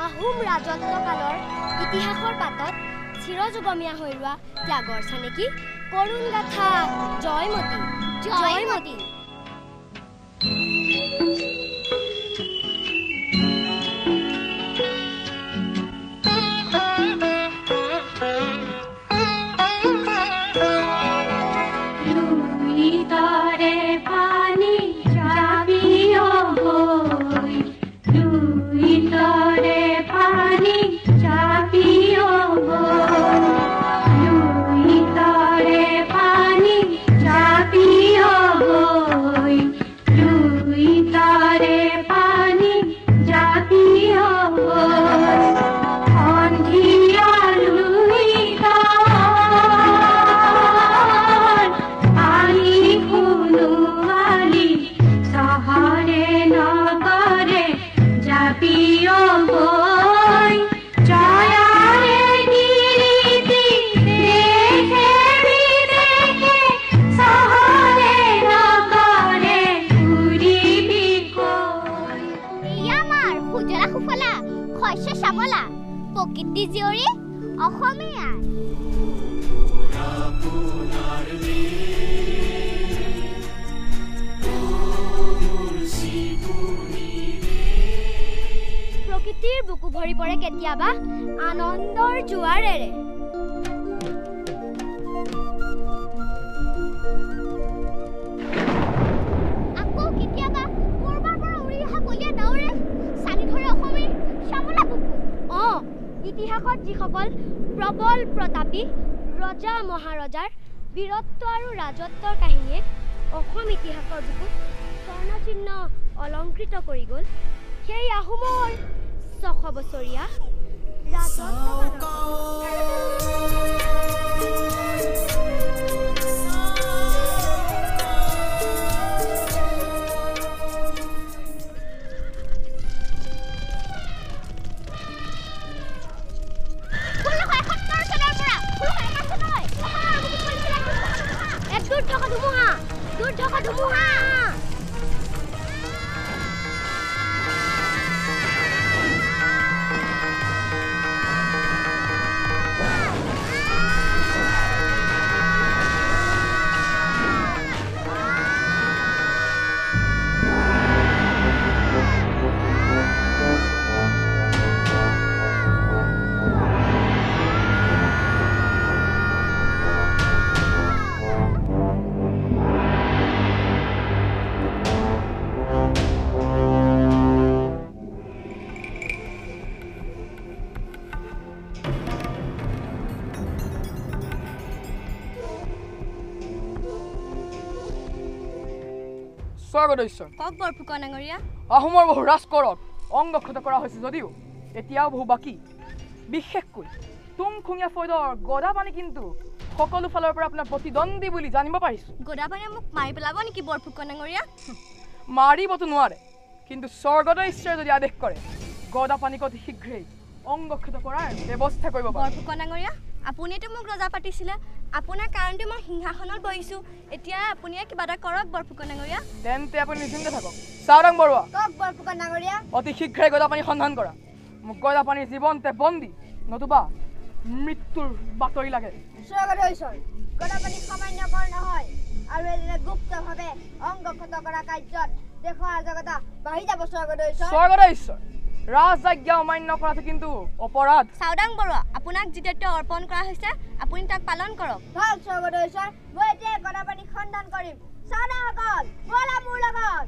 আহোম ৰাজত্বকালৰ ইতিহাসৰ পাতত চিৰযুগমীয়া হৈ ৰোৱা ত্যাগৰ চানেকি কৰুণ গাথা জয়মতী জয়মতী। প্ৰকৃতিৰ বুকু ভৰি পৰে কেতিয়াবা আনন্দৰ জোৱাৰেৰে। আকৌ কেতিয়াবা কৰবাৰ পৰা উৰি অহা কলীয়া ডাৱৰে চানি ধৰে অসমীৰ শ্যামলা বুকু। ইতিহাসত যিসকল প্ৰবল প্ৰতাপী ৰজা মহাৰজাৰ বীৰত্ব আৰু ৰাজত্বৰ কাহিনীয়ে অসম ইতিহাসৰ বুকুত স্বৰ্ণচিহ্ন অলংকৃত কৰি গ'ল, সেই আহোমৰ ৬০০ বছৰীয়া আহোমৰ বহু ৰাজকৰত অংগক্ষত কৰা হৈছে যদিও এতিয়াও বহু বাকী। বিশেষকৈ তুংখুঙীয়া ফৈদৰ গদাপানী কিন্তু সকলো ফালৰ পৰা আপোনাৰ প্ৰতিদ্বন্দ্বী বুলি জানিব পাৰিছো। গদাপানীয়ে মোক মাৰি পেলাব নেকি বৰফুকন ডাঙৰীয়া? মাৰিবতো নোৱাৰে, কিন্তু স্বৰ্গদয় ঈশ্বৰে যদি আদেশ কৰে গদাপানীক অতি শীঘ্ৰেই অংগক্ষত কৰাৰ ব্যৱস্থা কৰিব পাৰে। বৰফুকন ডাঙৰীয়া, আপুনিতো মোক ৰজা পাতিছিলে, আপোনাৰ কাৰণতে মই সিংহাসনত বহিছো, এতিয়া আপুনি কিবা এটা কৰক বৰফুকন ডাঙৰীয়া। তেন্তে আপুনি নিশ্চিন্ত থাকক। চাওদাং বৰুৱা, কওক বৰফুকন ডাঙৰীয়া। অতি শীঘ্ৰে গদাপানী সন্ধান কৰা। মোক গদাপানীৰ জীৱনতে বন্দী নতুবা মৃত্যুৰ বাতৰি লাগে। স্বৰ্গদয় ঈশ্বৰ, গদাপানী সামান্য কৰ নহয়, আৰু এদিনে গুপ্তভাৱে অংগক্ষত কৰা কাৰ্যত দেশৰ অৰাজকতা বাঢ়ি যাব। স্বৰ্গদয় ঈশ্বৰ, স্বৰ্গদয় ঈশ্বৰ, ৰাজআজ্ঞা অমান্য কৰাটো কিন্তু অপৰাধ। চাওদাং বৰুৱা, আপোনাক যি দায়িত্ব অৰ্পণ কৰা হৈছে আপুনি তাক পালন কৰক। ভাল স্বৰ্গদয় ঈশ্বৰ, মই এতিয়া গদাপানীক সন্ধান কৰিম। চাওদাংসকল বলা মোৰ লগত।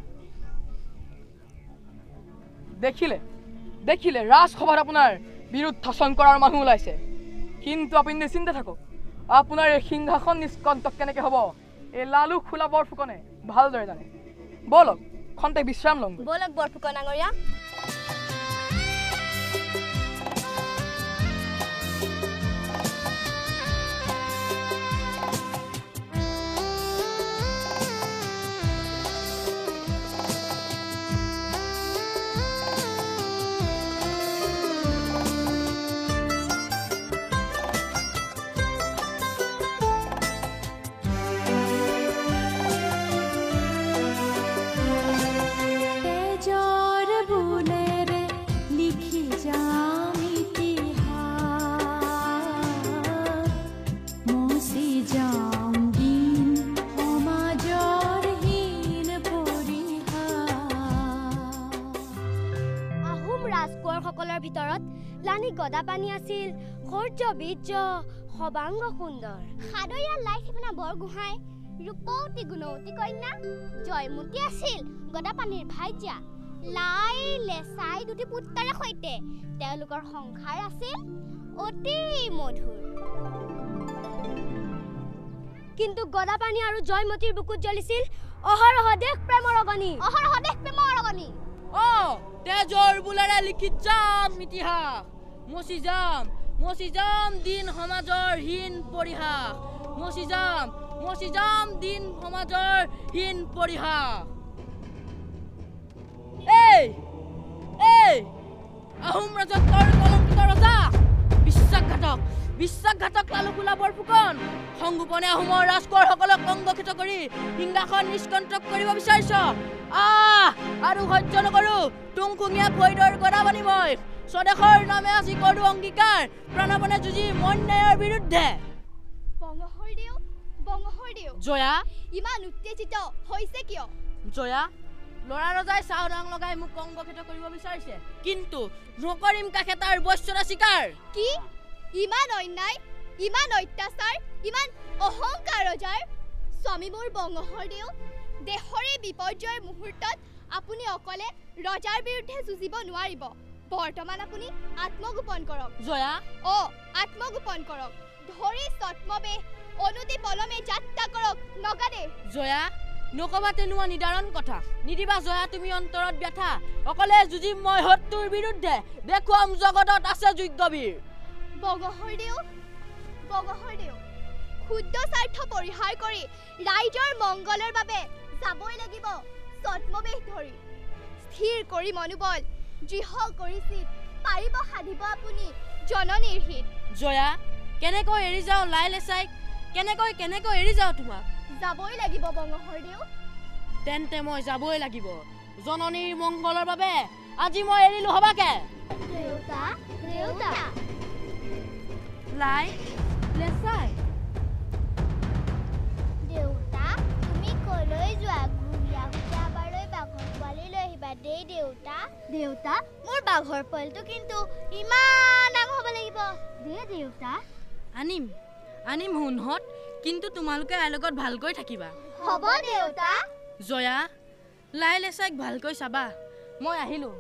দেখিলে ৰাজসভাত আপোনাৰ বিৰুদ্ধাচৰণ কৰাৰ মানুহ ওলাইছে, কিন্তু আপুনি নিশ্চিন্ত থাকক। আপোনাৰ এই সিংহাসন নিষ্কণ্টক কেনেকে হ'ব এই লালু খোলা বৰফুকনে ভালদৰে জানে। বলক খন্তেক বিশ্ৰাম লওঁ। বলক বৰফুকন ডাঙৰীয়া। জোৰ বুনে ৰে সকলৰ ভিতৰত লানি গদাপাণি আছিল শৌৰ্য বীৰ্য সবাংগ সুন্দৰ। সাদৰীয়া লাই শিপনা বৰগোহাঁই ৰূপৱতী গুণৱতী কন্যা জয়মতী আছিল গদাপাণিৰ ভাইজা। লাই লেচাই দুটি পুত্ৰৰ সৈতে তেওঁলোকৰ সংসাৰ আছিল অতি মধুৰ। কিন্তু গদাপাণি আৰু জয়মতীৰ বুকুত জ্বলিছিল অহৰহ দেশ প্ৰেমৰ অগ্নি। তেজৰ বোলেৰে লিখি যাম ইতিহাস, মচি যাম দিন সমাজৰ হীন পৰিহাস, মচি যাম দিন সমাজৰ হীন পৰিহাস। এই আহোম ৰাজত্বৰ কলংকিত ৰজা বিশ্বাসঘাতক লালুকুলা বৰফুকন সংগোপনে আহোমৰ ৰাজকোঁৱৰসকলক অংগক্ষত কৰি সিংহাসন নিষ্কণ্টক কৰিব বিচাৰিছ। আৰু সহ্য নকৰো টুংখুঙীয়া ফৈদৰ গদাপাণি মই স্বদেশৰ নামে আজি কৰো অংগীকাৰ প্ৰাণপণে যুঁজি অন্যায়ৰ বিৰুদ্ধে। বংগহৰদেউ জয়া ইমান উত্তেজিত হৈছে কিয়? জয়া লৰা ৰজাই চাওদাং লগাই মোক অংগক্ষত কৰিব বিচাৰিছে, কিন্তু নকৰিম কাষে তাৰ বশ্যতা স্বীকাৰ। কি ইমান অন্যায়, ইমান অত্যাচাৰ, ইমান অহংকাৰ ৰজাৰ? স্বামী মোৰ বংগহৰদেউ, দেশৰে বিপৰ্যয়ৰ মুহূৰ্তত আপুনি অকলে ৰজাৰ বিৰুদ্ধে যুঁজিব নোৱাৰিব। বৰ্তমান আপুনি আত্মগোপন কৰক। জয়া আত্মগোপন কৰক। ধৰি ছদ্মবেশ অনুতি পলমে যাত্ৰা কৰক নগাদে। জয়া নকবা তেনেকুৱা নিদাৰণ কথা, নিদিবা জয়া তুমি অন্তৰত ব্যথা। অকলে যুঁজিম মই শত্ৰুৰ বিৰুদ্ধে, দেখুৱাম জগতত আছে যোগ্য বীৰ। বংগহৰদেউ ক্ষুদ্ৰ স্বাৰ্থ পৰিহাৰ কৰি ৰাইজৰ মংগলৰ বাবে যাবই লাগিব ছদ্মবেশ ধৰি। স্থিৰ কৰি মনোবল, দৃঢ় কৰি চিত, পাৰিব সাধিব আপুনি জননীৰ হিত। জয়া কেনেকৈ এৰি যাওঁ লাই লেচাইক, কেনেকৈ এৰি যাওঁ তোমাক? যাবই লাগিব বংগহৰদেউ। তেন্তে মই যাবই লাগিব জননীৰ মংগলৰ বাবে। আজি মই এৰিলো হবাকে। লাই লেচাই দেউতা তুমি কলৈ যোৱা? ঘূৰিয়া বাৰৈ বাঘৰ পোৱালি লৈ আহিবা দেই দেউতা। দেউতা মোৰ বাঘৰ পোৱালিটো কিন্তু ইমান ডাঙৰ হ'ব লাগিব দেই দেউতা। আনিম হুনহঁত, কিন্তু তোমালোকে আইৰ লগত ভালকৈ থাকিবা। হ'ব দেউতা। জয়া লাই লেচাইক ভালকৈ চাবা, মই আহিলো।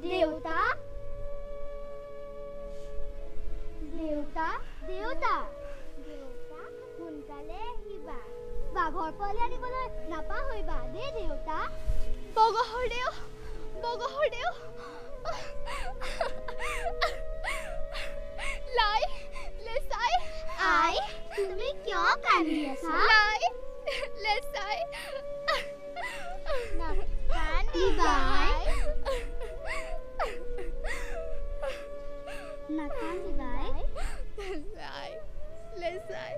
দেউতা সোনকালে আহিবা, বাঘৰ পোৱালি আনিবলৈ নাপাহৰিবা দেই দেউতা। বংগহৰদেউ লাই লেচাই আই তুমি কিয় কান্দি আছা? লাই লেচাই নাকান্দিবা লাই লেচাই।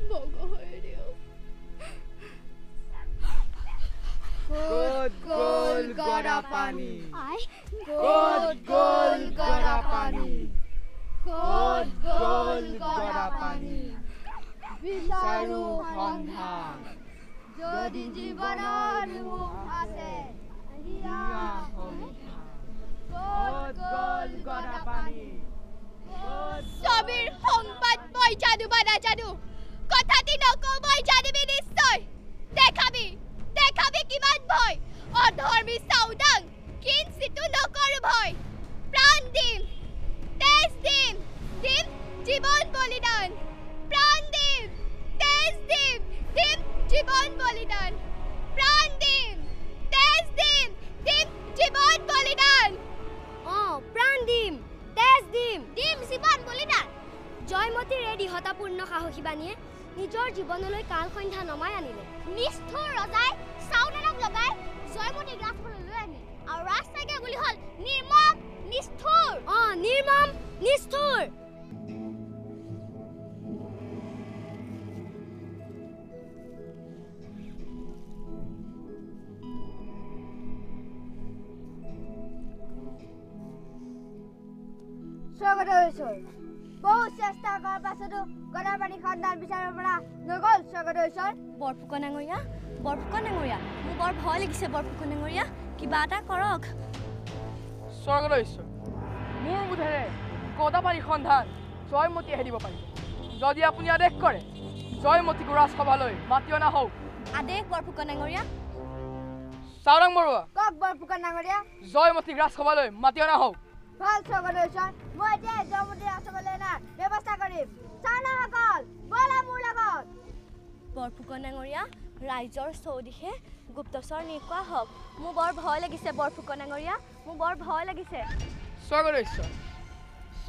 বংগহৰদেউ ক'ত গ'ল গদাপাণি? বিচাৰো সন্ধান, যদি জীৱনৰ মুখ আছে ক'ত গ'ল গদাপাণি? স্বামীৰ সংবাদ মই জানো বা নাজানো, কথাটি নকওঁ মই জানিবি নিশ্চয়। দেখাবি কিমান ভয়, অধৰ্মী চাওদাং কিঞ্চিতো নকৰো ভয়। প্ৰাণ দিম, তেজ দিম, জীৱন বলিদান। প্ৰাণ দিম, তেজ দিম, জীৱন বলিদান। প্ৰাণ দিম, তেজ দিম, জীৱন বলিদান। প্ৰাণ দিম, তেজ দিম, জীৱন বলিদান। জয়মতীৰ এই দৃঢ়তাপূৰ্ণ সাহসী বাণীয়ে নিজৰ জীৱনলৈ কাল সন্ধ্যা নমাই আনিলে। নিষ্ঠুৰ ৰজাই চাওদানক লগাই জয়মতীক ৰাজপথলৈ লৈ আনিলে, আৰু ৰাজচাইকে বুলি হ'ল নিৰ্মম নিষ্ঠুৰ। নিৰ্মম নিষ্ঠুৰ। স্বাগতম স্বাগত হৈছোঁ বহু চেষ্টা কৰাৰ পাছতো গদাপাণি সন্ধান বিচাৰিব পৰা নগ'ল স্বাগত হৈছোঁ বৰফুকন ডাঙৰীয়া মোৰ বৰ ভয় লাগিছে বৰফুকন ডাঙৰীয়া কিবা এটা কৰক স্বৰ্গত ঈশ্বৰ মোৰ বোধেৰে গদাপাণি সন্ধান জয়মতীয়েহে দিব পাৰিব যদি আপুনি আদেশ কৰে জয়মতীক ৰাজসভালৈ মাতি অনা হওক আদেশ বৰফুকন ডাঙৰীয়া চাওৰাং বৰুৱা কওক বৰফুকন ডাঙৰীয়া জয়মতীক ৰাজসভালৈ মাতি অনা হওক ভাল স্বাগত হৈছোঁ মই এতিয়া জয়মতী ৰাজসভালৈ অনাৰ ব্যৱস্থা কৰিম চাওনাসকল ব'লা মোৰ লগত বৰফুকন ডাঙৰীয়া ৰাইজৰ চৌদিশে গুপ্তচৰ নিকোৱা হওক মোৰ বৰ ভয় লাগিছে বৰফুকন ডাঙৰীয়া মোৰ বৰ ভয় লাগিছে স্বৰ্গত ঈশ্বৰ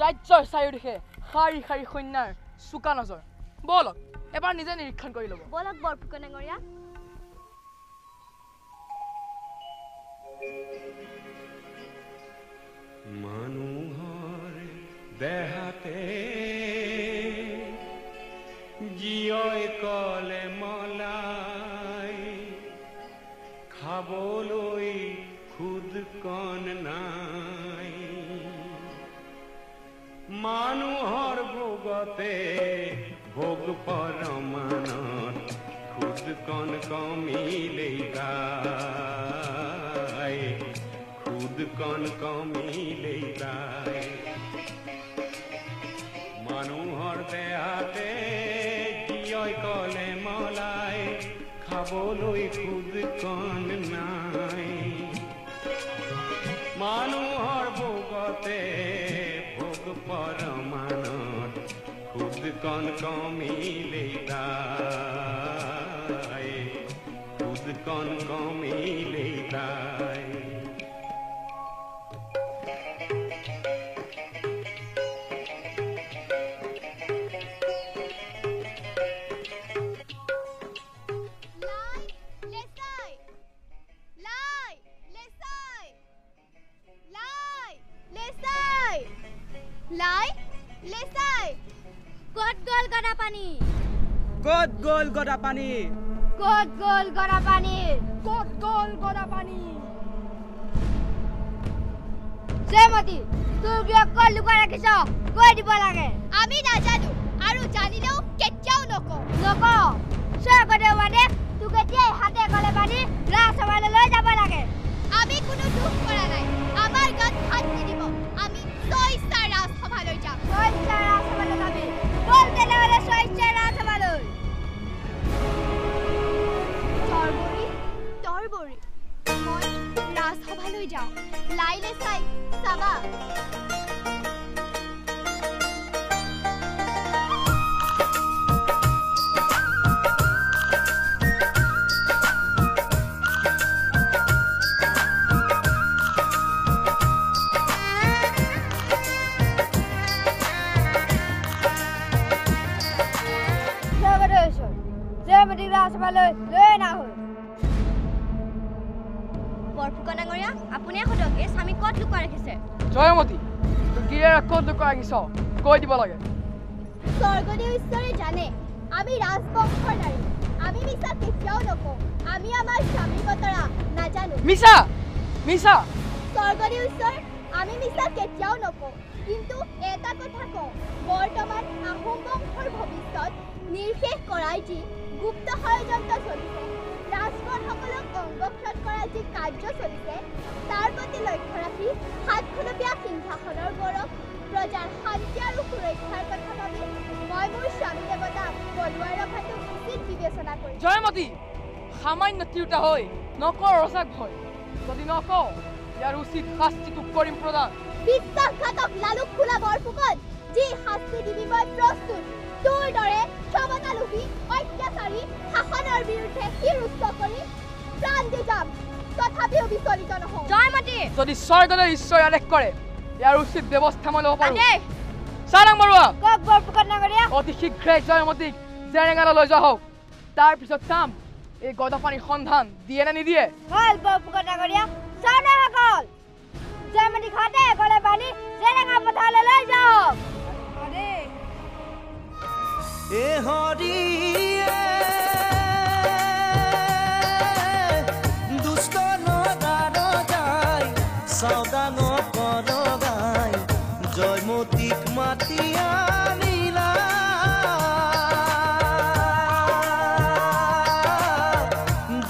ৰাজ্যৰ চাৰিওদিশে শাৰী শাৰী সৈন্যাৰ চোকা নজৰ বলক এবাৰ নিজে নিৰীক্ষণ কৰি ল'ব বলক বৰফুকন ডাঙৰীয়া মানুহৰ দেহাতে জীয় কলে মলাই খাবলৈ খুদ কণ নাই মানুহৰ ভোগতে ভোগ পৰমানত খুদ কণ কমিলেই যায় খুদ কণ কমিলেই যায় মানুহৰ দেহাতে জীয় কলে মলাই খাবলৈ খুদ কণ নাই মানুহৰ ভোগতে ভোগ পৰমানত খুদ কণ কমিলেই যায় খুদ কণ কমিলেই যায় ক'ত গ'ল গদাপাণি ক'ত গ'ল গদাপাণি ক'ত গ'ল গদাপাণি ক'ত গ'ল গদাপাণি জয়মতী তোৰ গৃহ ক'ত লুকাই ৰাখিছ কৈ দিব লাগে আমি নাজানো আৰু জানিলেও কেতিয়াও নকওঁ স্বৰ্গদেউ আদেশ তোক এতিয়াই হাতে কলে বান্ধি ৰাজসভালৈ লৈ যাব লাগে আমি কোনো দুখ কৰা নাই আমাৰ গাত হাত নিদিব আমি স্বইচ্ছাৰ ৰাজসভালৈ যাম স্বইচ্ছাৰ ৰাজসভালৈ যাবি বল তেনেহ'লে স্বইচ্ছাৰ ৰাজসভালৈ তৰবৰী মই ৰাজসভালৈ যাওঁ লাইলে চাই চাবা জয়মতীক ৰাজসভালৈ লৈ অনা হ'ল বৰফুকন ডাঙৰীয়া আপুনিয়ে সোধক এই স্বামী ক'ত লুকুৱাই ৰাখিছে জয়মতী গিৰিয়েৰে ক'ত লুকুৱাই ৰাখিছ কৈ দিব লাগে স্বৰ্গদেউ ঈশ্বৰে জানে আমি ৰাজবংশৰ নাৰী আমি মিছা কেতিয়াও নকওঁ আমি আমাৰ স্বামীৰ বতৰা নাজানো মিছা মিছা স্বৰ্গদেউ ঈশ্বৰ আমি মিছা কেতিয়াও নকওঁ কিন্তু এটা কথা কওঁ বৰ্তমান আহোম বংশৰ ভৱিষ্যত নিৰ্শেষ কৰাৰ যি গুপ্ত ষড়যন্ত্ৰ চলিছে ৰাজকোঁৱৰসকলক অংগক্ষত কৰাৰ যি কাৰ্য চলিছে তাৰ প্ৰতি লক্ষ্য ৰাখি ৭খলপীয়া সিংহাসনৰ গৌৰৱ প্ৰজাৰ শান্তি আৰু সুৰক্ষাৰ কথা ভাবি মই মোৰ স্বামী দেৱতাক বলুৱাই ৰখাটো উচিত বিবেচনা কৰিম জয়মতী সামান্য তিৰোতা হৈ নকৰ ৰজাক ভয় যদি নকওঁ ইয়াৰ উচিত শাস্তিটো কৰিম প্ৰদান বিশ্বাসঘাতক লালুক খোলা বৰফুকন যি শাস্তি দিবি মই প্ৰস্তুত তোৰ দৰে ক্ষমতালোভী অত্যাচাৰী শাসনৰ বিৰুদ্ধে শিৰ উচ্চ কৰি প্ৰাণ দি যাম তথাপিও বিচলিত নহওঁ জয়মতী যদি স্বৰ্গদেউ ঈশ্বৰে আদেশ কৰে ইয়াৰ উচিত ব্যৱস্থা মই ল'ব পাৰোঁ চাওৰাং বৰুৱা কওক বৰফুকন ডাঙৰীয়া অতি শীঘ্ৰে জয়মতীক জেৰেঙালৈ লৈ যোৱা হওক তাৰপিছত চাম এই গদাপাণিৰ সন্ধান দিয়ে নে নিদিয়ে হ'ল বৰফুকন ডাঙৰীয়া চাওনাসকল জয়মতীক হাতে কলে বান্ধি জেৰেঙা পথাৰলৈ লৈ যাওক এ হৰিয়ে দুষ্ট নগাৰ যায় চাওদাঙ কৰ গায় জয়মতীক মাতি আনিলা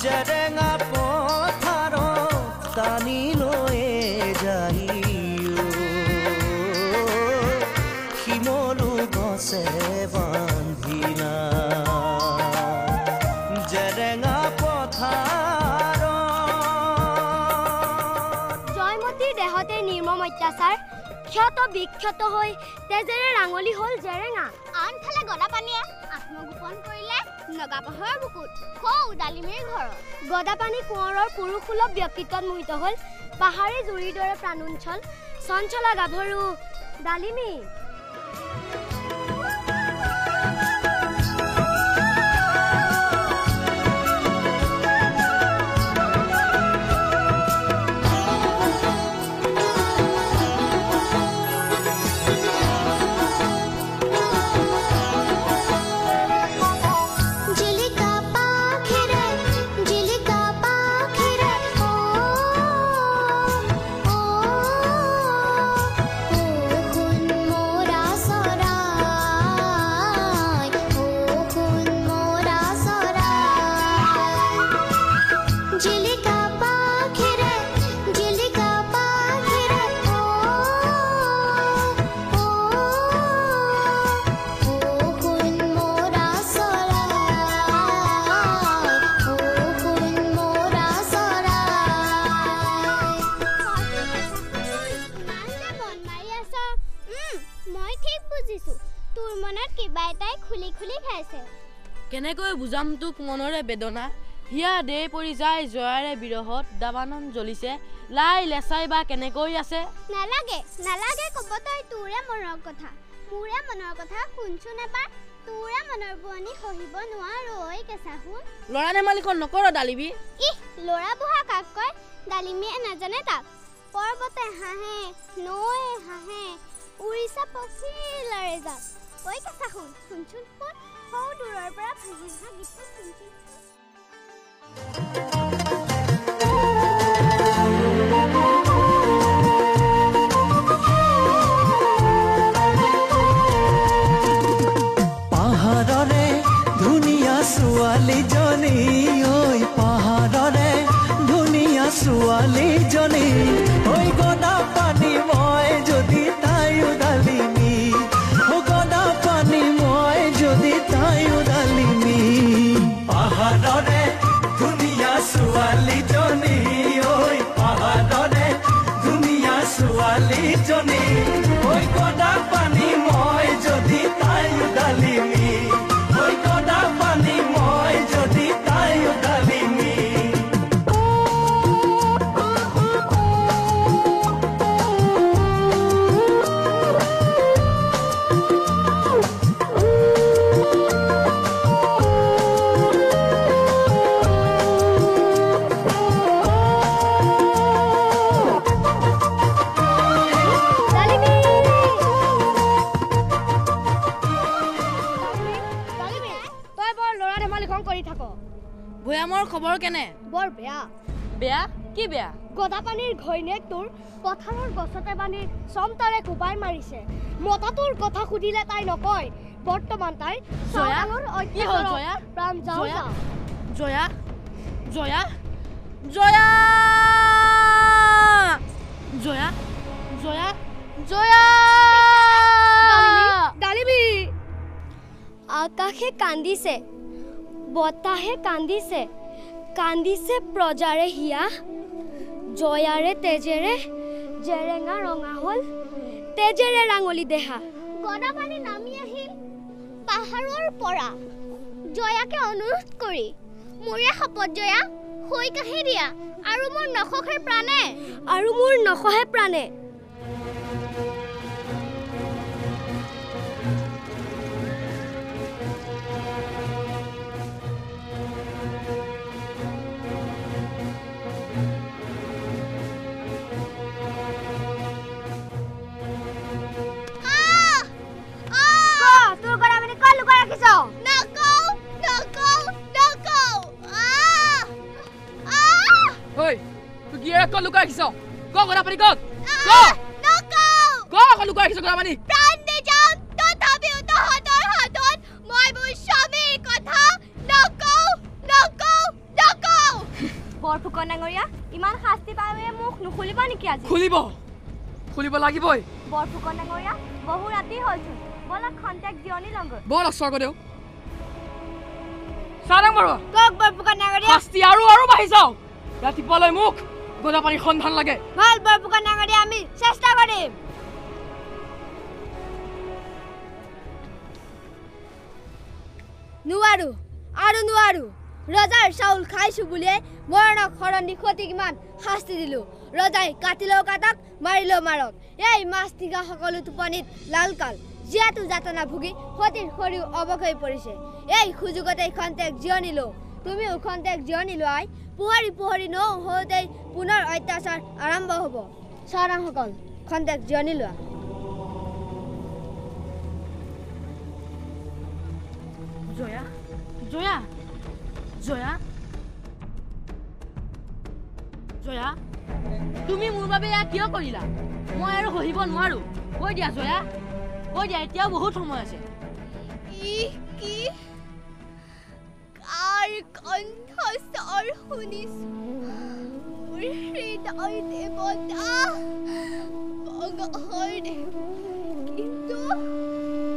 জেৰেঙা পথাৰত টানি লৈ যাই শিমলু গছে বান্ধিলা জেৰেঙা পথাৰত জয়মতীৰ দেহতে নিৰ্মম অত্যাচাৰ ক্ষত বিক্ষত হৈ তেজেৰে ৰাঙলি হ'ল জেৰেঙা আনফালে গদাপানীয়ে আত্মগোপন কৰিলে নগাপাহাৰৰ বুকুত সৌ ডালিমীৰ ঘৰত গদাপানী কোঁৱৰৰ পুৰুষসুলভ ব্যক্তিত্বত মোহিত হ'ল পাহাৰী জুৰিৰ দৰে প্ৰাণোঞ্চল চঞ্চলা গাভৰু ডালিমী কেনেকৈ বুজাম তোক মনৰে বেদনা হিয়া দে পৰি যায় জয়াৰে বিৰহত দাবানন জ্বলিছে লাই লেচাই বা কেনেকৈ আছে নালাগে নালাগে কব তই তোৰে মনৰ কথা মোৰে মনৰ কথা শুনচোন এবাৰ তোৰে মনৰ বুৱনি সহিব নোৱাৰো ঐ কেঁচা শুন ল'ৰা ধেমালিখন নকৰ ডালিমী ইহ ল'ৰা বুঢ়া কাক কয় ডালিমীয়ে নাজানে তাক পৰ্বতে হাঁহে নৈয়ে হাঁহে উৰিষ্যা পখিলাৰে যাক ঐ কেঁচা শুন শুনচোন শুন সৌ দূৰৰ পৰা ভাঙি অহা গীতটো শুনচোন পাহাৰৰে ধুনীয়া ছোৱালীজনী ঐ পাহাৰৰে ধুনীয়া ছোৱালীজনী ঐ গদা পানী মই যদি তাইও ডালিমী গদা পানী মই যদি তাইও ডালিমী পাহাৰৰে ধুনীয়া ছোৱালীজনী ঐ পাহাৰৰে ধুনীয়া ছোৱালীজনী ঐ গদা পানী মই যদি তাইও ডালিমী ঐ গদা পানী মই যদি তাইও ডালিমী ভৈয়ামৰ খবৰ কেনে বৰ বেয়া বেয়া কি বেয়া গদাপানীৰ ঘৈণীয়েক তোৰ পথাৰৰ গছতে বান্ধি চমতাৰে কোবাই মাৰিছে মতাটোৰ কথা সুধিলে তাই নকয় বৰ্তমান তাই জয়া কি হ'ল জয়া প্ৰাণ যাওঁ জয়া জয়া জয়া জয়া জয়া জয়া জয়া ডালিমী আকাশে কান্দিছে বতাহে কান্দিছে কান্দিছে প্ৰজাৰে হিয়া জয়াৰে তেজেৰে জেৰেঙা ৰঙা হ'ল তেজেৰে ৰাঙলি দেহা গদাপানী নামি আহিল পাহাৰৰ পৰা জয়াকে অনুৰোধ কৰি মোৰে শপত জয়া হৈ কাঢ়ি দিয়া আৰু মোৰ নখহে প্ৰাণে Kau luka kisah. Kau kenapa ni kau? Kau luka kisah kau apa ni? Prande নেকি আজি খুলিব লাগিবই বৰফুকন ডাঙৰীয়া বহু ৰাতি হ'লচোন বলা খন্তেক জিৰণি লওঁগৈ বল স্বৰ্গদেউ চাৰাং মাৰোৱা কক বৰফুকন ডাঙৰীয়া শাস্তি আৰু বাঢ়ি যাওক ৰাতিপুৱালৈ মোক গদাপানীৰ সন্ধান লাগে ভাল বৰফুকন ডাঙৰীয়া আমি চেষ্টা কৰিম নোৱাৰো আৰু নোৱাৰো ৰজাৰ চাউল খাইছো বুলিয়ে মৰণক শৰণ দি ক্ষতি কিমান শাস্তি দিলো ৰজাই কাটিলেও কাটক মাৰিলেও মাৰক এই মাছ টিঙা সকলো টোপনিত লালকাল জীয়াতো যাতনা ভুগি ক্ষতিৰ শৰীৰ অৱশ হৈ পৰিছে এই সুযোগতে খন্তেক জিৰণি লওঁ তুমিও খন্তেক জিৰণি লোৱাই পোহৰি নহওঁতেই পুনৰ অত্যাচাৰ আৰম্ভ হ'ব চাৰাংসকল খন্তেক জিৰণি লোৱা জয়া তুমি মোৰ বাবে এয়া কিয় কৰিলা মই আৰু সহিব নোৱাৰো কৈ দিয়া জয়া কৈ দিয়া এতিয়াও বহুত সময় আছে কি কাৰ কণ্ঠস্বৰ শুনিছো মোৰ হৃদয় দেৱতা ভগহৰদেৱ কিন্তু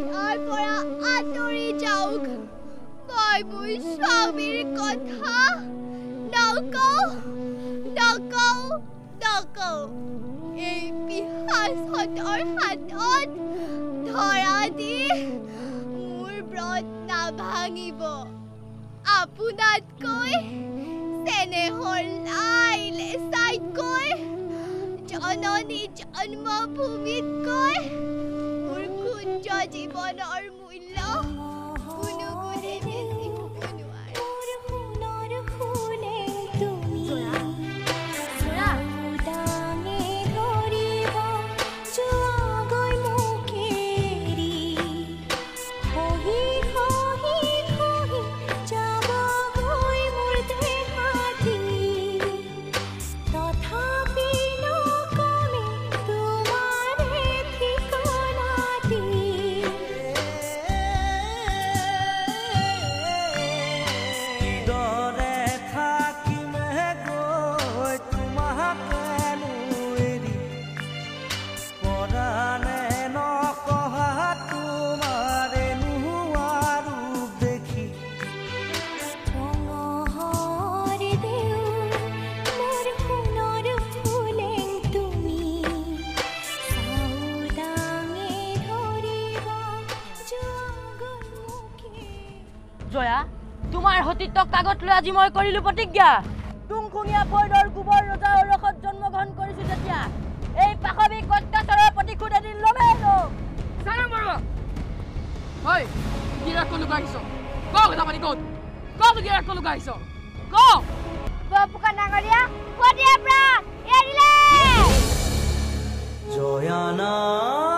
তাৰ পৰা আঁতৰি যাওক মই মোৰ স্বামীৰ কথা নকওঁ এই পিশাচৰ হাতত ধৰা দি মোৰ ব্ৰত নাভাঙিব আপোনাতকৈ চেনেহৰ লাইলে চাইকৈ জননী জন্মভূমিতকৈ মোৰ ক্ষুদ্ৰ জীৱনৰ মূল্য কোনো গুণে বেছি হ'ব নোৱাৰে জয়া তোমাৰ সতীত্বক কাগজ লৈ আজি মই কৰিলো প্ৰতিজ্ঞা তুংখুঙীয়া ফৈদৰ গোবৰ ৰজা অৰসত জন্মগ্ৰহণ কৰিছো যেতিয়া এই পাশবিক অত্যাচাৰৰ প্ৰতিশোধ এদিন ল'মেই ল'ম চাৰাং মাৰোৱা হয় গিৰাক লুকাই আহিছ ক গদাপানী ক'ত গিৰাক লুকাই আহিছ ক বৰফুকন ডাঙৰীয়া ক্ষতিৰ প্ৰাণ এৰিলে জয়ানা